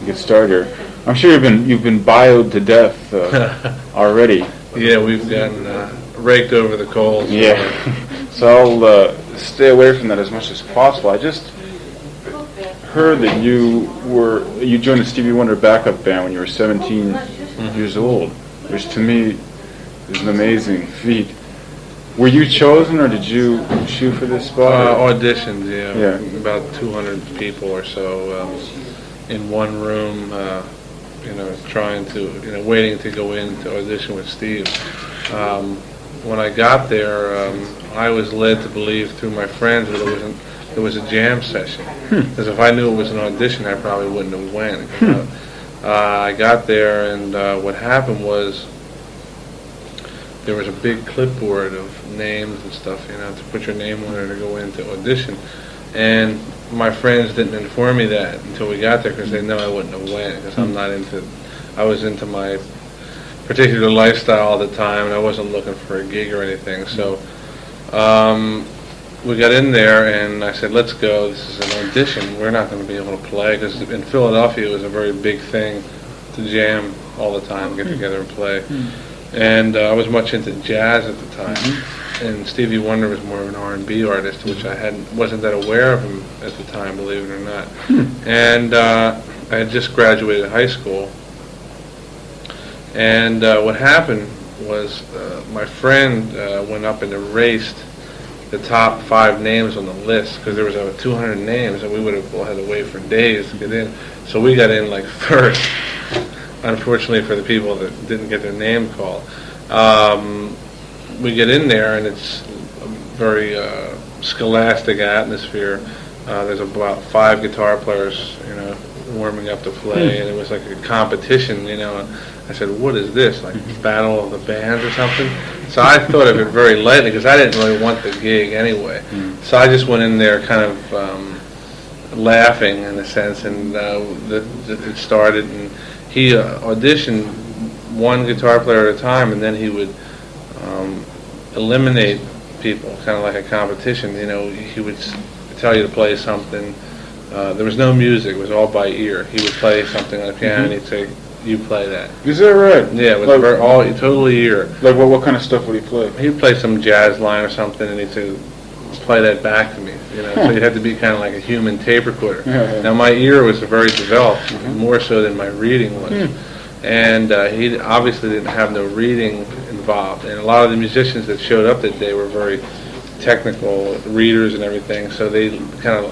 get started. I'm sure you've been bioed to death already. Yeah, we've gotten raked over the coals. Yeah. So I'll stay away from that as much as possible. I just heard that you joined the Stevie Wonder backup band when you were 17 years old, which to me is an amazing feat. Were you chosen, or did you shoot for this spot? Auditions, yeah. About 200 people or so in one room, trying to, waiting to go in to audition with Steve. When I got there, I was led to believe through my friends that it was a jam session. Because if I knew it was an audition, I probably wouldn't have went. I got there, and what happened was there was a big clipboard of names and stuff, to put your name on it to go into audition. And my friends didn't inform me that until we got there, because they know I wouldn't have went, because I was into my particular lifestyle at the time, and I wasn't looking for a gig or anything. So we got in there, and I said, let's go. This is an audition. We're not going to be able to play, because in Philadelphia it was a very big thing to jam all the time, get together and play. And I was much into jazz at the time, and Stevie Wonder was more of an R&B artist, which I wasn't that aware of him at the time, believe it or not. And I had just graduated high school, and what happened was my friend went up and erased the top 5 names on the list, because there was over 200 names, and we would have had to wait for days to get in. So we got in like first. Unfortunately for the people that didn't get their name called. We get in there, and it's a very scholastic atmosphere. There's about 5 guitar players, warming up to play, and it was like a competition, And I said, what is this, like Battle of the Bands or something? So I thought of it very lightly, because I didn't really want the gig anyway. So I just went in there kind of laughing in a sense, and it started, and he auditioned one guitar player at a time, and then he would eliminate people, kind of like a competition. He would tell you to play something. There was no music; it was all by ear. He would play something on the piano, and he'd say, "You play that." Is that right? Yeah, it was totally ear. Like what kind of stuff would he play? He'd play some jazz line or something, and he'd say, play that back to me. So you had to be kind of like a human tape recorder. Now my ear was very developed, more so than my reading was. And he obviously didn't have no reading involved. And a lot of the musicians that showed up that day were very technical readers and everything. So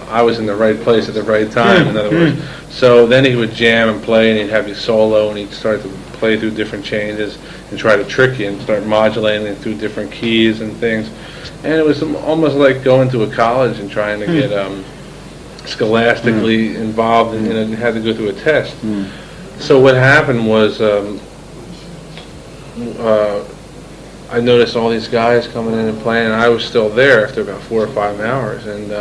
I was in the right place at the right time, in other words. So then he would jam and play, and he'd have you solo, and he'd start to play through different changes and try to trick you and start modulating it through different keys and things. And it was almost like going to a college and trying to get scholastically involved, and had to go through a test. So what happened was I noticed all these guys coming in and playing, and I was still there after about 4 or 5 hours. And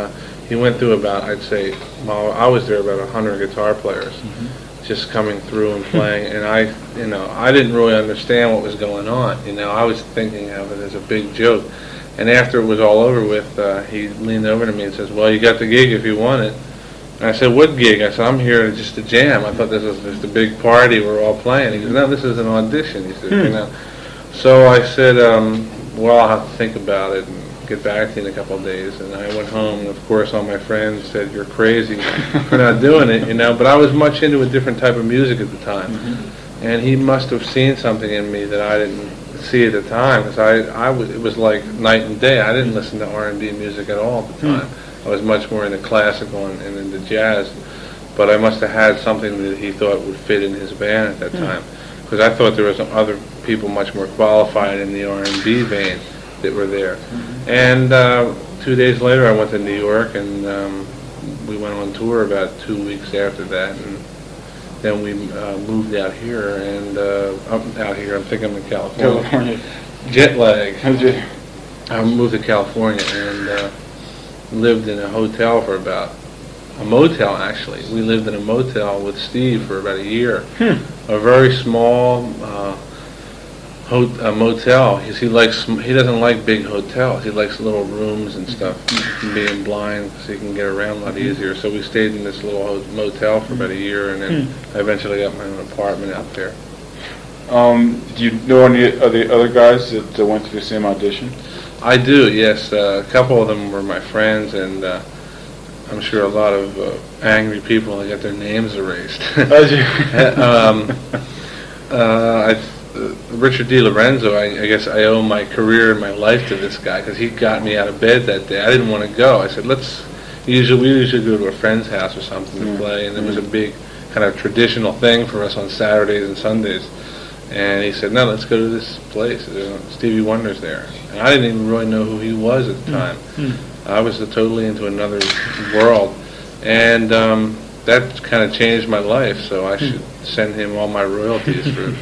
he went through about, I'd say, I was there about 100 guitar players just coming through and playing. And I didn't really understand what was going on. I was thinking of it as a big joke. And after it was all over with, he leaned over to me and says, well, you got the gig if you want it. And I said, what gig? I said, I'm here just to jam. I thought this was just a big party we're all playing. He goes, no, this is an audition. He said, So I said, well, I'll have to think about it and get back to you in a couple of days. And I went home, and of course all my friends said, you're crazy for not doing it, But I was much into a different type of music at the time. And he must have seen something in me that I didn't see at the time, because it was like night and day. I didn't listen to R&B music at all at the time. I was much more into classical and into jazz, but I must have had something that he thought would fit in his band at that time, because I thought there were some other people much more qualified in the R&B vein that were there. And 2 days later I went to New York, and we went on tour about 2 weeks after that, and then we moved out here, and out here, I'm thinking I'm in California. Jet lag. I moved to California and lived in a hotel for about, a motel actually. We lived in a motel with Steve for about a year. A very small a motel. He doesn't like big hotels. He likes little rooms and stuff. Being blind, so he can get around a lot easier. So we stayed in this little motel for about a year, and then I eventually got my own apartment out there. Do you know any of the other guys that went through the same audition? I do, yes. A couple of them were my friends, and I'm sure a lot of angry people that got their names erased. Richard DiLorenzo, I guess I owe my career and my life to this guy, because he got me out of bed that day. I didn't want to go. I said, we usually go to a friend's house or something to play, and it was a big kind of traditional thing for us on Saturdays and Sundays. And he said, no, let's go to this place. Stevie Wonder's there. And I didn't even really know who he was at the time. I was totally into another world. And that kind of changed my life, so I should send him all my royalties for,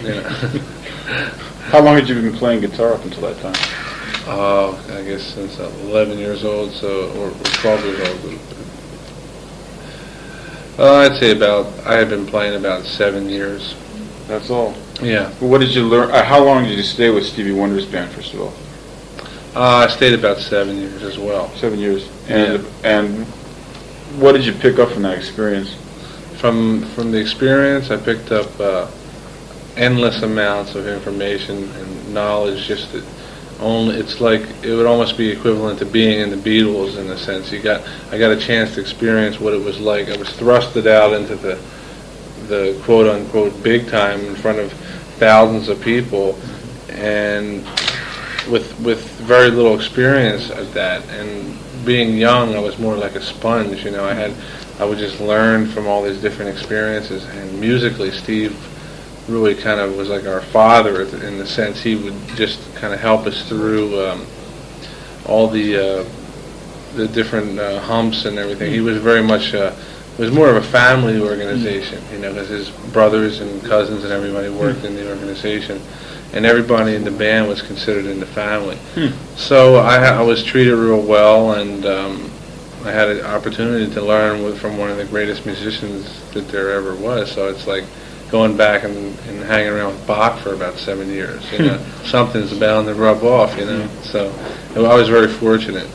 How long had you been playing guitar up until that time? Oh, I guess since 11 years old, or 12 years old. I'd say I had been playing about 7 years. That's all? Yeah. Well, what did you learn? How long did you stay with Stevie Wonder's band, first of all? I stayed about 7 years as well. 7 years. And what did you pick up from that experience? From the experience, I picked up endless amounts of information and knowledge. It's like it would almost be equivalent to being in the Beatles in a sense. I got a chance to experience what it was like. I was thrusted out into the quote unquote big time in front of thousands of people, and with very little experience at that. And being young, I was more like a sponge. I would just learn from all these different experiences. And musically, Steve really kind of was like our father in the sense he would just kind of help us through all the different humps and everything. He was very much it was more of a family organization, because his brothers and cousins and everybody worked in the organization, and everybody in the band was considered in the family. So I was treated real well, and I had an opportunity to learn from one of the greatest musicians that there ever was. So it's like going back and hanging around with Bach for about 7 years. Something's bound to rub off. So I was very fortunate.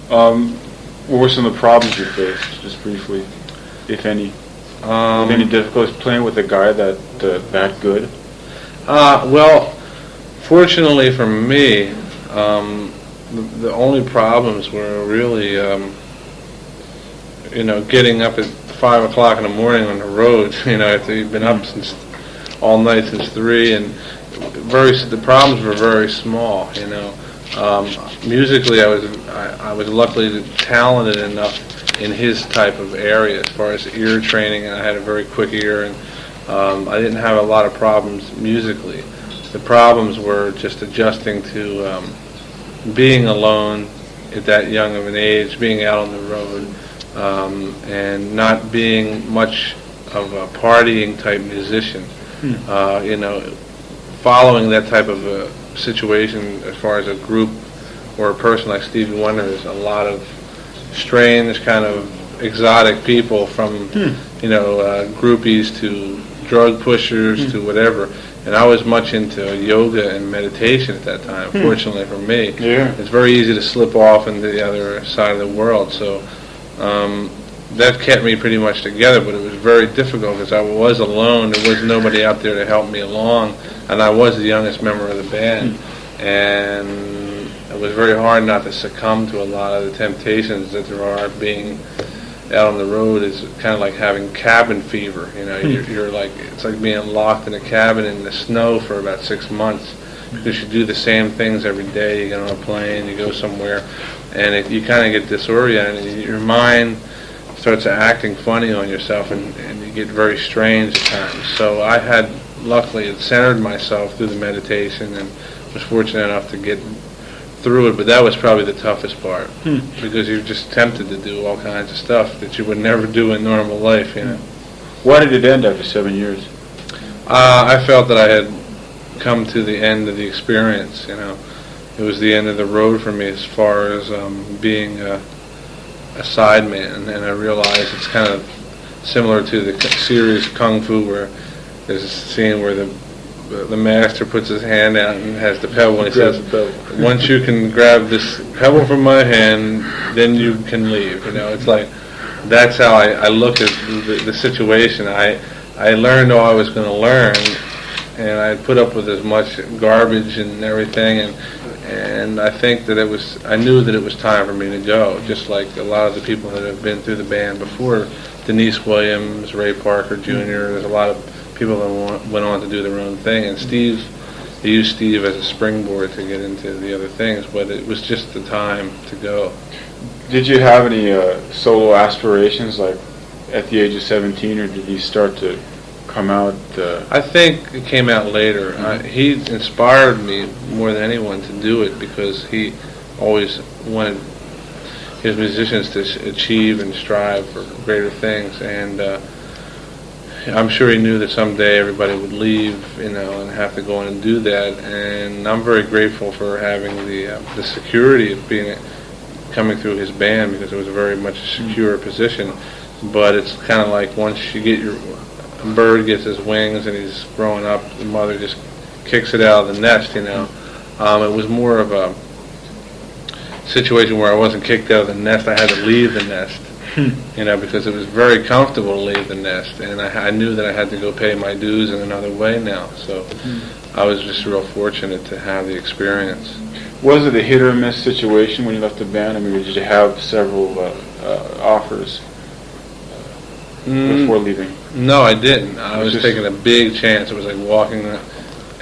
What were some of the problems you faced, just briefly, if any? Any difficulties playing with a guy that good? Well, fortunately for me, the only problems were really, getting up at 5 o'clock in the morning on the road. After you've been up all night since 3, and the problems were very small. Musically, I was luckily talented enough in his type of area as far as ear training, and I had a very quick ear, and I didn't have a lot of problems musically. The problems were just adjusting to being alone at that young of an age, being out on the road, and not being much of a partying type musician. Following that type of a situation as far as a group or a person like Stevie Wonder is a lot of strange kind of exotic people, from groupies to drug pushers to whatever. And I was much into yoga and meditation at that time. Fortunately for me, it's very easy to slip off into the other side of the world. So that kept me pretty much together, but it was very difficult because I was alone. There was nobody out there to help me along, and I was the youngest member of the band. And it was very hard not to succumb to a lot of the temptations that there are being out on the road. Is kind of like having cabin fever. You're like, it's like being locked in a cabin in the snow for about 6 months, because you do the same things every day. You get on a plane, you go somewhere, and you kind of get disoriented. Your mind starts acting funny on yourself, and you get very strange at times. So I had, luckily, centered myself through the meditation, and was fortunate enough to get through it. But that was probably the toughest part, because you're just tempted to do all kinds of stuff that you would never do in normal life. Why did it end after 7 years? I felt that I had come to the end of the experience. It was the end of the road for me as far as being a sideman, and I realized it's kind of similar to the series Kung Fu, where there's a scene where the master puts his hand out and has the pebble, and he Grabs says, the pebble. "Once you can grab this pebble from my hand, then you can leave." You know, it's like that's how I look at the situation. I learned all I was going to learn, and I put up with as much garbage and everything, and I think that I knew that it was time for me to go, just like a lot of the people that have been through the band before, Denise Williams, Ray Parker Jr., there's a lot of people that went on to do their own thing, and they used Steve as a springboard to get into the other things, but it was just the time to go. Did you have any solo aspirations, like at the age of 17, or did you start to come out? I think it came out later. He inspired me more than anyone to do it because he always wanted his musicians to achieve and strive for greater things, and I'm sure he knew that someday everybody would leave, you know, and have to go in and do that. And I'm very grateful for having the security of coming through his band, because it was a very much a secure position. But it's kind of like once you get a bird gets his wings and he's growing up, the mother just kicks it out of the nest, you know. It was more of a situation where I wasn't kicked out of the nest. I had to leave the nest, you know, because it was very comfortable to leave the nest, and I knew that I had to go pay my dues in another way now. So I was just real fortunate to have the experience. Was it a hit or miss situation when you left the band? I mean, did you have several offers before leaving? No, I didn't. I was taking a big chance. It was like walking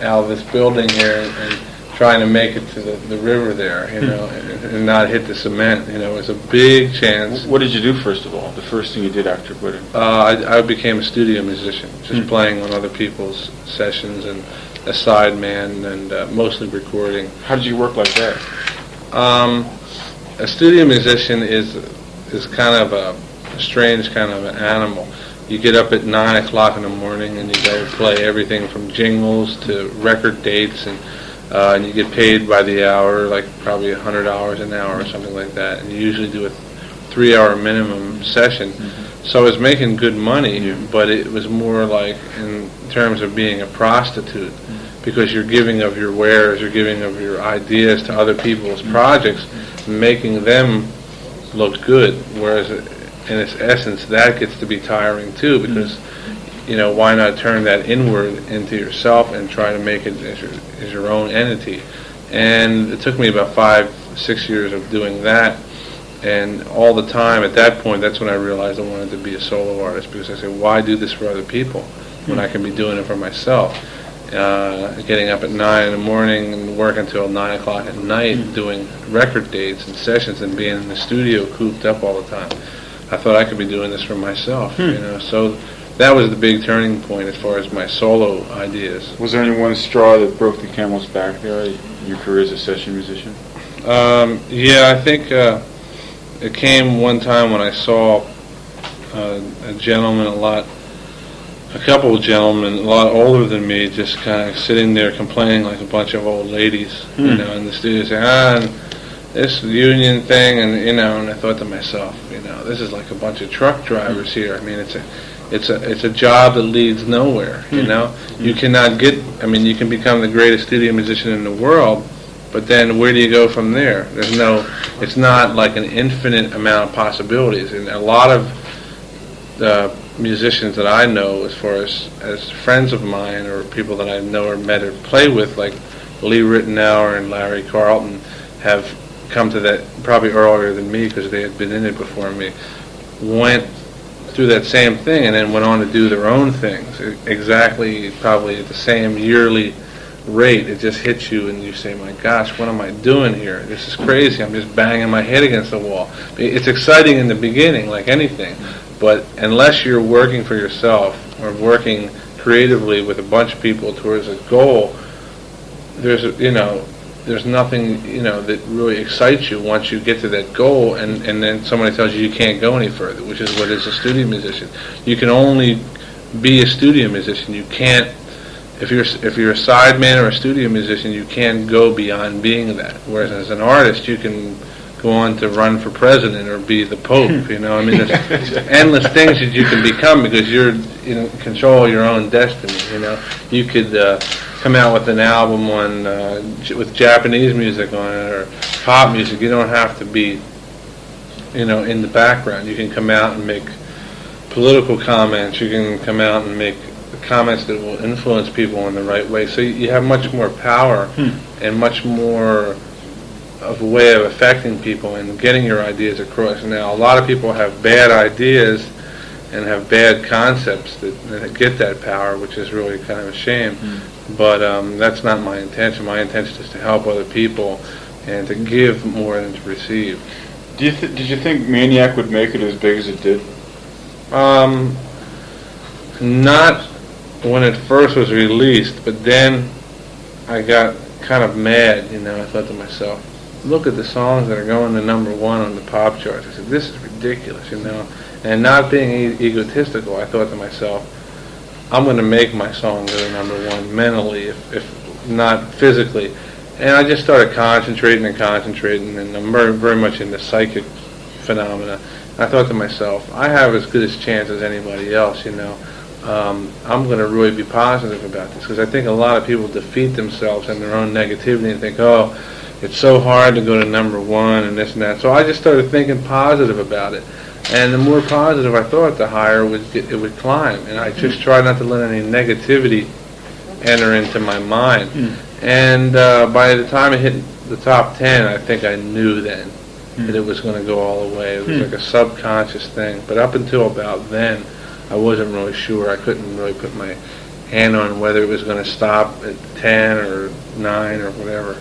out of this building here and trying to make it to the river there, you know, and not hit the cement. You know, it was a big chance. What did you do first of all? The first thing you did after quitting? I became a studio musician, just playing on other people's sessions and a side man, and mostly recording. How did you work like that? A studio musician is kind of a strange kind of an animal. You get up at 9 o'clock in the morning and you go play everything from jingles to record dates, and you get paid by the hour, like probably $100 an hour or something like that. And you usually do a 3-hour minimum session. So I was making good money, but it was more like in terms of being a prostitute, because you're giving of your wares, you're giving of your ideas to other people's projects, making them look good, whereas in its essence that gets to be tiring too, because you know, why not turn that inward into yourself and try to make it as your own entity. And it took me about 5-6 years of doing that, and all the time at that point, that's when I realized I wanted to be a solo artist, because I said, why do this for other people when I can be doing it for myself? Getting up at 9 in the morning and working until 9 o'clock at night doing record dates and sessions and being in the studio cooped up all the time. I thought I could be doing this for myself, you know. So that was the big turning point as far as my solo ideas. Was there any one straw that broke the camel's back there in your career as a session musician? Yeah, I think it came one time when I saw a gentleman a couple of gentlemen a lot older than me just kind of sitting there complaining like a bunch of old ladies, you know, in the studio saying, this union thing, and you know, and I thought to myself, you know, this is like a bunch of truck drivers here. I mean, it's a job that leads nowhere, you know. You cannot get, I mean, you can become the greatest studio musician in the world, but then where do you go from there? It's not like an infinite amount of possibilities. And a lot of the musicians that I know, as far as friends of mine or people that I know or met or play with, like Lee Rittenauer and Larry Carlton, have come to that probably earlier than me because they had been in it before me, went through that same thing and then went on to do their own things exactly probably at the same yearly rate. It just hits you and you say, my gosh, what am I doing here? This is crazy. I'm just banging my head against the wall. It's exciting in the beginning like anything, but unless you're working for yourself or working creatively with a bunch of people towards a goal, there's nothing, you know, that really excites you once you get to that goal, and then somebody tells you can't go any further, which is what is a studio musician. You can only be a studio musician. You can't, if you're a sideman or a studio musician, you can't go beyond being that. Whereas as an artist, you can go on to run for president or be the Pope, you know. I mean, there's endless things that you can become because you're in control of your own destiny, you know. You could come out with an album with Japanese music on it or pop music. You don't have to be, in the background. You can come out and make political comments. You can come out and make comments that will influence people in the right way. So you have much more power and much more of a way of affecting people and getting your ideas across. Now, a lot of people have bad ideas and have bad concepts that get that power, which is really kind of a shame. But that's not my intention. My intention is to help other people and to give more than to receive. Did you think Maniac would make it as big as it did? Not when it first was released, but then I got kind of mad, I thought to myself, look at the songs that are going to number one on the pop charts. I said, this is ridiculous, And not being egotistical, I thought to myself, I'm going to make my song go to number one mentally, if not physically. And I just started concentrating, and I'm very, very much into psychic phenomena. And I thought to myself, I have as good a chance as anybody else, I'm going to really be positive about this, because I think a lot of people defeat themselves in their own negativity and think, oh, it's so hard to go to number one and this and that. So I just started thinking positive about it. And the more positive I thought, the higher it would climb. And I just tried not to let any negativity enter into my mind. And by the time it hit the top 10, I think I knew then that it was going to go all the way. It was like a subconscious thing. But up until about then, I wasn't really sure. I couldn't really put my hand on whether it was going to stop at 10 or 9 or whatever.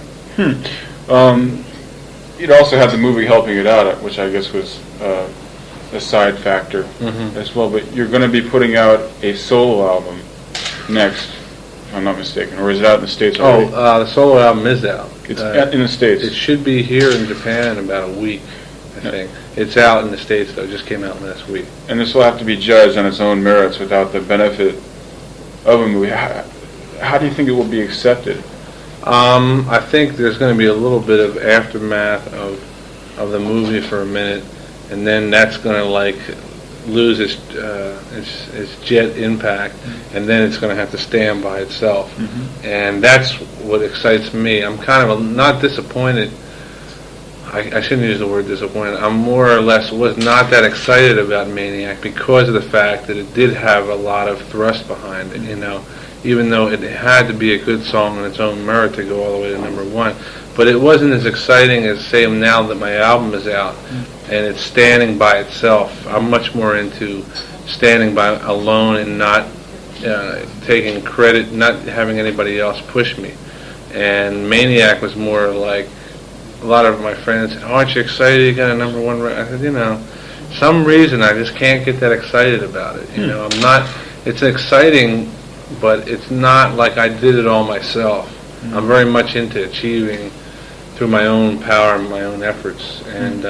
You'd also had the movie helping it out, which I guess was a side factor as well. But you're going to be putting out a solo album next, if I'm not mistaken. Or is it out in the States already? The solo album is out. It's in the States. It should be here in Japan in about a week, I think. It's out in the States, though. It just came out last week. And this will have to be judged on its own merits without the benefit of a movie. How do you think it will be accepted? I think there's going to be a little bit of aftermath of the movie for a minute, and then that's going to lose its jet impact, and then it's going to have to stand by itself. And that's what excites me. I'm kind of not disappointed. I shouldn't use the word disappointed. I'm more or less was not that excited about Maniac because of the fact that it did have a lot of thrust behind it, even though it had to be a good song on its own merit to go all the way to number one. But it wasn't as exciting as, say, now that my album is out and it's standing by itself. I'm much more into standing by alone and not taking credit, not having anybody else push me. And Maniac was more like, a lot of my friends said, aren't you excited you got a number one record? I said, some reason I just can't get that excited about it. I'm not, it's exciting, but it's not like I did it all myself. I'm very much into achieving through my own power and my own efforts. And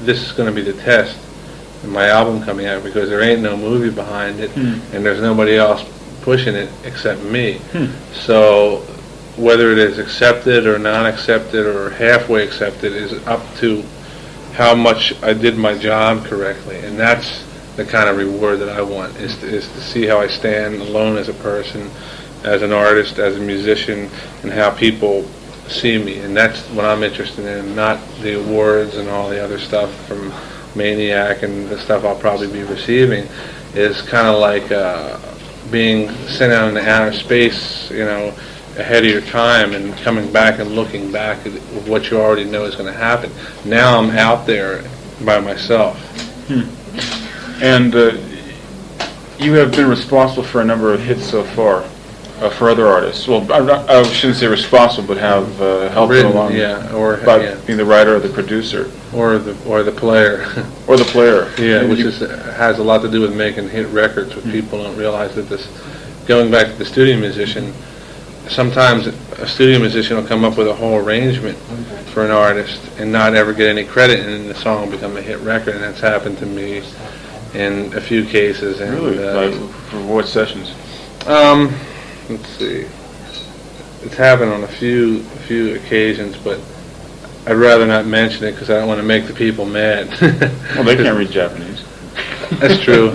this is going to be the test in my album coming out, because there ain't no movie behind it, and there's nobody else pushing it except me. So whether it is accepted or not accepted or halfway accepted is up to how much I did my job correctly. And that's the kind of reward that I want, is to see how I stand alone as a person, as an artist, as a musician, and how people see me. And that's what I'm interested in, not the awards and all the other stuff from Maniac and the stuff I'll probably be receiving. Is kind of like being sent out into outer space, ahead of your time, and coming back and looking back at what you already know is going to happen. Now I'm out there by myself. And you have been responsible for a number of hits so far for other artists. Well, I shouldn't say responsible, but have helped them along by being the writer or the producer. Or the player. Or the player. Yeah, which has a lot to do with making hit records, which people don't realize that this, going back to the studio musician, sometimes a studio musician will come up with a whole arrangement for an artist and not ever get any credit, and then the song will become a hit record, and that's happened to me in a few cases. And, really? For what sessions? Let's see. It's happened on a few occasions, but I'd rather not mention it because I don't want to make the people mad. Well, they can't read Japanese. That's true.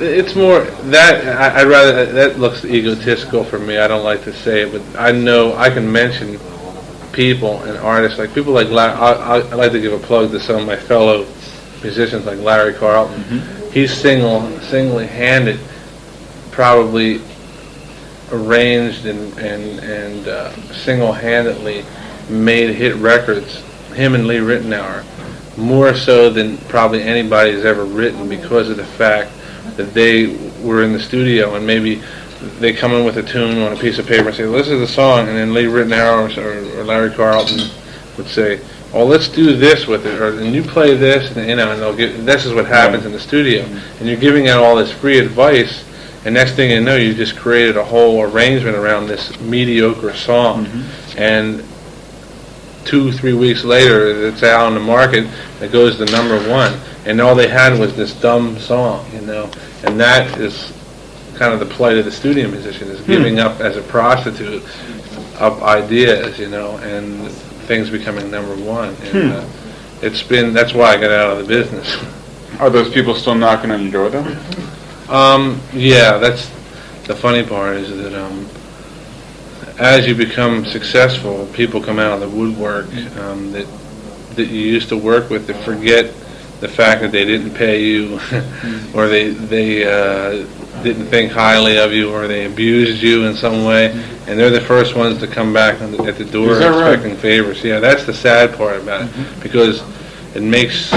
It's more that I'd rather that looks egotistical for me. I don't like to say it, but I know I can mention people and artists like people like I like to give a plug to some of my fellow musicians like Larry Carlton. Mm-hmm. He's single-handed, probably arranged and single-handedly made hit records. Him and Lee Ritenour, more so than probably anybody has ever written, because of the fact that they were in the studio and maybe they come in with a tune on a piece of paper and say, "This is the song," and then Lee Ritenour or Larry Carlton would say, "Oh, let's do this with it," or "and you play this," and and they'll get. This is what happens in the studio, and you're giving out all this free advice, and next thing you know, you just created a whole arrangement around this mediocre song, and 2-3 weeks later, it's out on the market. It goes to #1, and all they had was this dumb song, and that is kind of the plight of the studio musician, is giving up as a prostitute of ideas, and things becoming #1. And that's why I got out of the business. Are those people still knocking on your door, though? Yeah, that's the funny part, is that as you become successful, people come out of the woodwork that you used to work with, to forget the fact that they didn't pay you, or they didn't think highly of you, or they abused you in some way, and they're the first ones to come back at the door expecting favors. Yeah, that's the sad part about it, because it makes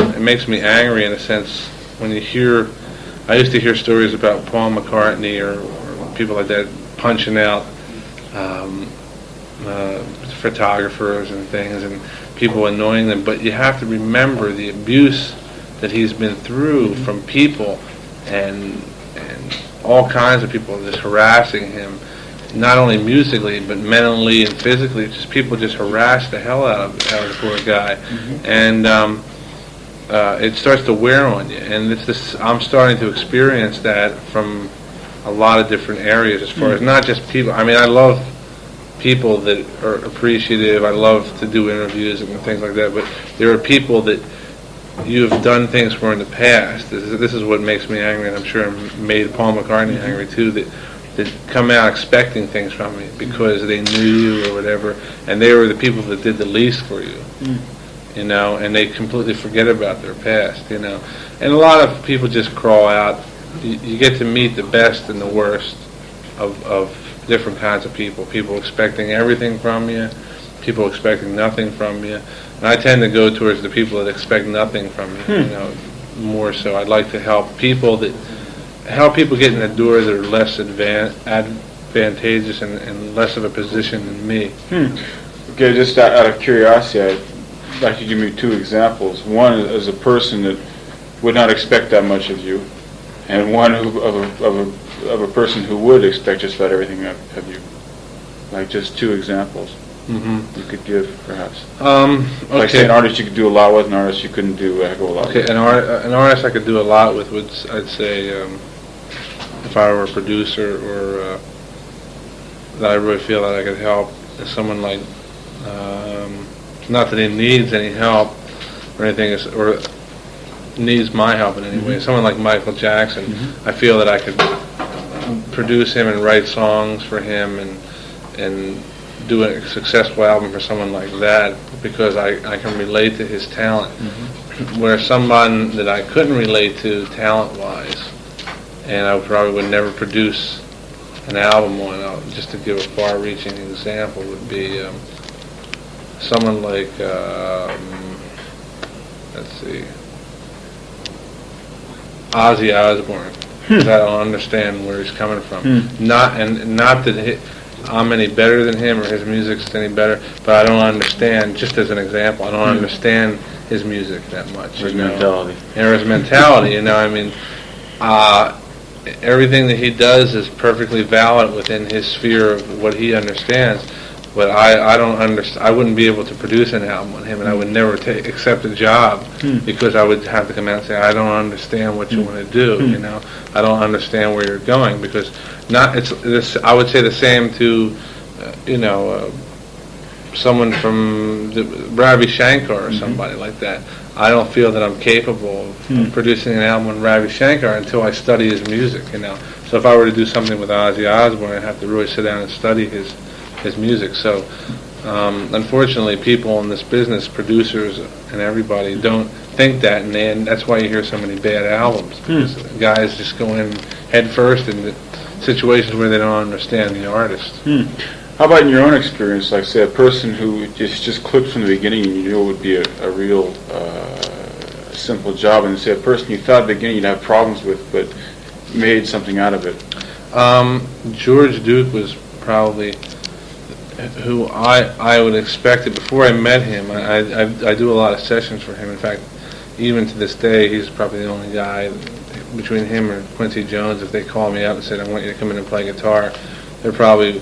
me angry in a sense when you hear. I used to hear stories about Paul McCartney or people like that punching out photographers and things, and people annoying them. But you have to remember the abuse that he's been through from people, and all kinds of people just harassing him, not only musically but mentally and physically. Just people just harass the hell out of the poor guy, and it starts to wear on you. And it's this. I'm starting to experience that from a lot of different areas, as far as not just people. I mean, I love people that are appreciative. I love to do interviews and things like that. But there are people that you have done things for in the past. This is what makes me angry, and I'm sure it made Paul McCartney angry too, that come out expecting things from me because they knew you or whatever, and they were the people that did the least for you, and they completely forget about their past, and a lot of people just crawl out. You get to meet the best and the worst of different kinds of people expecting everything from you, people expecting nothing from you. And I tend to go towards the people that expect nothing from you, more so. I'd like to help people get in the door that are less advantageous and less of a position than me. Okay, just out of curiosity, I'd like you to give me 2 examples. One is a person that would not expect that much of you, and one of a person who would expect just about everything of you. Like just 2 examples. You could give, perhaps. Okay. Like say an artist you could do a lot with, an artist you couldn't do a heck of a lot with. Okay, an artist I could do a lot with would, I'd say, if I were a producer or that I really feel that I could help, is someone like, not that he needs any help or anything, or needs my help in any way. Someone like Michael Jackson, I feel that I could produce him and write songs for him and do a successful album for someone like that, because I can relate to his talent. Where someone that I couldn't relate to talent-wise, and I probably would never produce an album on, just to give a far-reaching example, would be someone like, let's see, Ozzy Osbourne. Because I don't understand where he's coming from. Not that I'm any better than him or his music's any better, but I don't understand, just as an example, I don't understand his music that much. His mentality. And his mentality, I mean, everything that he does is perfectly valid within his sphere of what he understands, but I don't understand. I wouldn't be able to produce an album on him, and I would never accept a job because I would have to come out and say, I don't understand what you want to do. I don't understand where you're going, because I would say the same to someone from Ravi Shankar or somebody like that. I don't feel that I'm capable of producing an album with Ravi Shankar until I study his music, So if I were to do something with Ozzy Osbourne, I'd have to really sit down and study his music. So unfortunately, people in this business, producers and everybody, don't think that, and that's why you hear so many bad albums. Because guys just go in head first into situations where they don't understand the artist. How about in your own experience, like say a person who just clicked from the beginning and you knew it would be a real simple job, and say a person you thought at the beginning you'd have problems with, but made something out of it? George Duke was probably who I would expect it. Before I met him, I do a lot of sessions for him. In fact, even to this day, he's probably the only guy between him and Quincy Jones. If they call me up and said, I want you to come in and play guitar, they're probably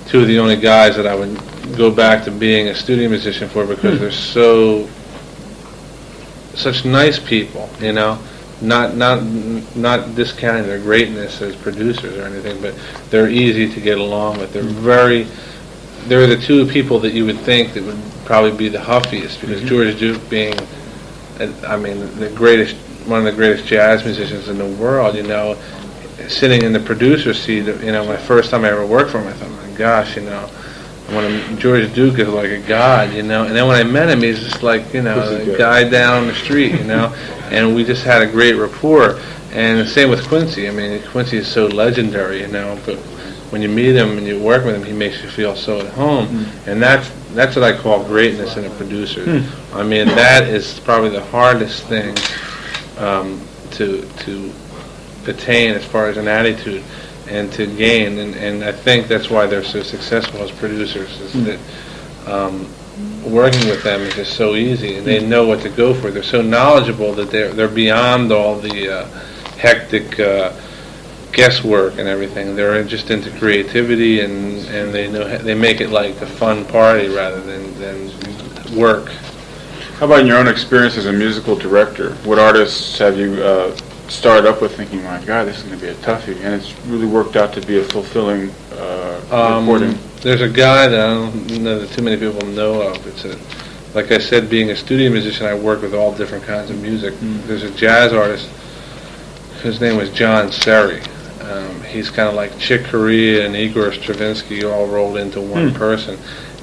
two of the only guys that I would go back to being a studio musician for, because they're such nice people, not discounting their greatness as producers or anything, but they're easy to get along with. They're the two people that you would think that would probably be the huffiest, because George Duke being, one of the greatest jazz musicians in the world, sitting in the producer's seat, my first time I ever worked for him, I thought, my gosh, George Duke is like a god, and then when I met him, he's just like, a guy down the street, and we just had a great rapport. And the same with Quincy. Quincy is so legendary, but when you meet him and you work with him, he makes you feel so at home, and that's what I call greatness in a producer. That is probably the hardest thing to attain as far as an attitude and to gain, and I think that's why they're so successful as producers, is that working with them is just so easy, and they know what to go for. They're so knowledgeable that they're beyond all the hectic guesswork and everything. They're just into creativity, and they make it like a fun party rather than work. How about in your own experience as a musical director? What artists have you started up with thinking, my God, this is going to be a toughie, and it's really worked out to be a fulfilling recording? There's a guy that I don't know that too many people know of. Like I said, being a studio musician, I work with all different kinds of music. There's a jazz artist, his name was John Serry. He's kind of like Chick Corea and Igor Stravinsky all rolled into one person.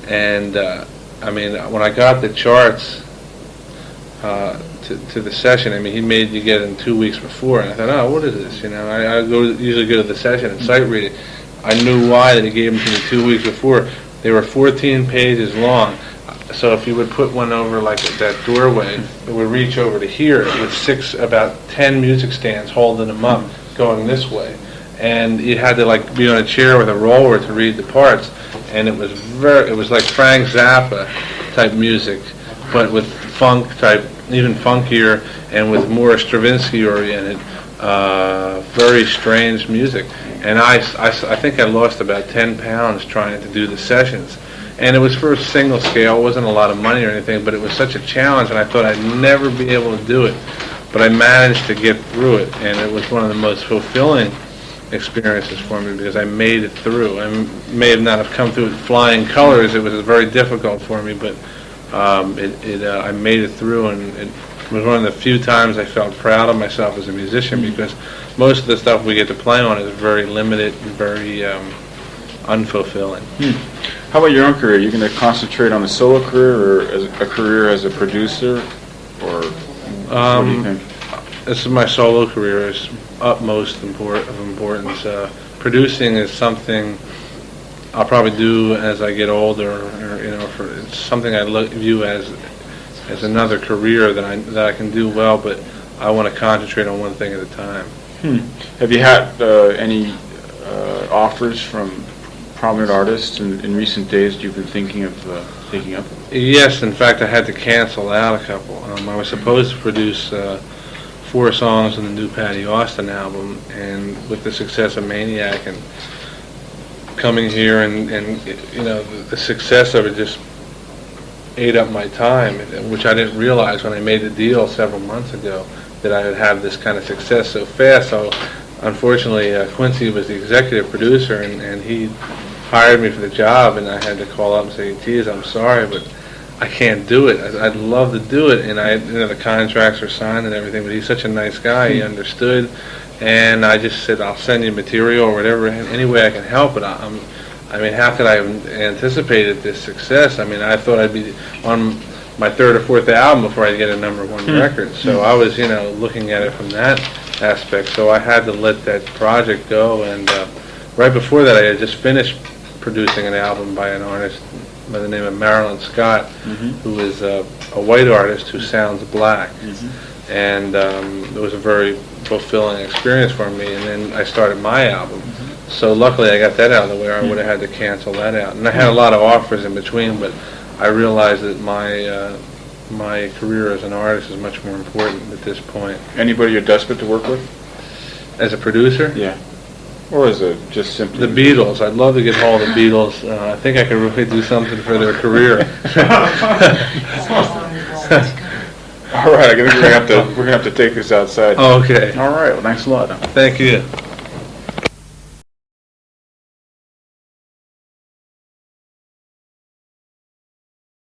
And when I got the charts to the session, he made you get in 2 weeks before, and I thought, oh, what is this? I usually go to the session and sight read it. I knew why that he gave them to me 2 weeks before. They were 14 pages long. So if you would put one over like that doorway, it would reach over to here with about 10 music stands holding them up, going this way. And you had to be on a chair with a roller to read the parts. And it was like Frank Zappa type music, but with funk type, even funkier, and with more Stravinsky oriented, very strange music. And I think I lost about 10 pounds trying to do the sessions. And it was for a single scale. It wasn't a lot of money or anything, but it was such a challenge, and I thought I'd never be able to do it. But I managed to get through it, and it was one of the most fulfilling experiences for me, because I made it through. I may have not have come through with flying colors. It was very difficult for me, but I made it through, and it was one of the few times I felt proud of myself as a musician, because most of the stuff we get to play on is very limited and very unfulfilling. How about your own career? Are you going to concentrate on a solo career or as a career as a producer, or what do you think? This is my solo career. Is utmost of importance. Producing is something I'll probably do as I get older, or it's something I view as another career that I can do well, but I want to concentrate on one thing at a time. Have you had any offers from prominent artists in recent days that you've been thinking of taking up? Yes, in fact, I had to cancel out a couple. I was supposed to produce 4 songs on the new Patty Austin album, and with the success of Maniac and coming here, and the success of it just ate up my time, which I didn't realize when I made the deal several months ago, that I would have this kind of success so fast. So unfortunately, Quincy was the executive producer, and he hired me for the job, and I had to call up and say, geez, I'm sorry, but I can't do it. I'd love to do it, and the contracts are signed and everything, but he's such a nice guy. He understood, and I just said, I'll send you material or whatever, any way I can help it. I mean, how could I have anticipated this success? I mean, I thought I'd be on my third or fourth album before I'd get a #1 record. So I was, looking at it from that aspect. So I had to let that project go, and right before that, I had just finished producing an album by an artist by the name of Marilyn Scott, who is a white artist who sounds black. And it was a very fulfilling experience for me. And then I started my album. So luckily I got that out of the way, or I would have had to cancel that out. And I had a lot of offers in between, but I realized that my career as an artist is much more important at this point. Anybody you're desperate to work with? As a producer? Yeah. Or is it just simply... The Beatles. I'd love to get hold of the Beatles. I think I could really do something for their career. All right, I think we're gonna have to take this outside. Okay. All right, well, thanks a lot. Thank you.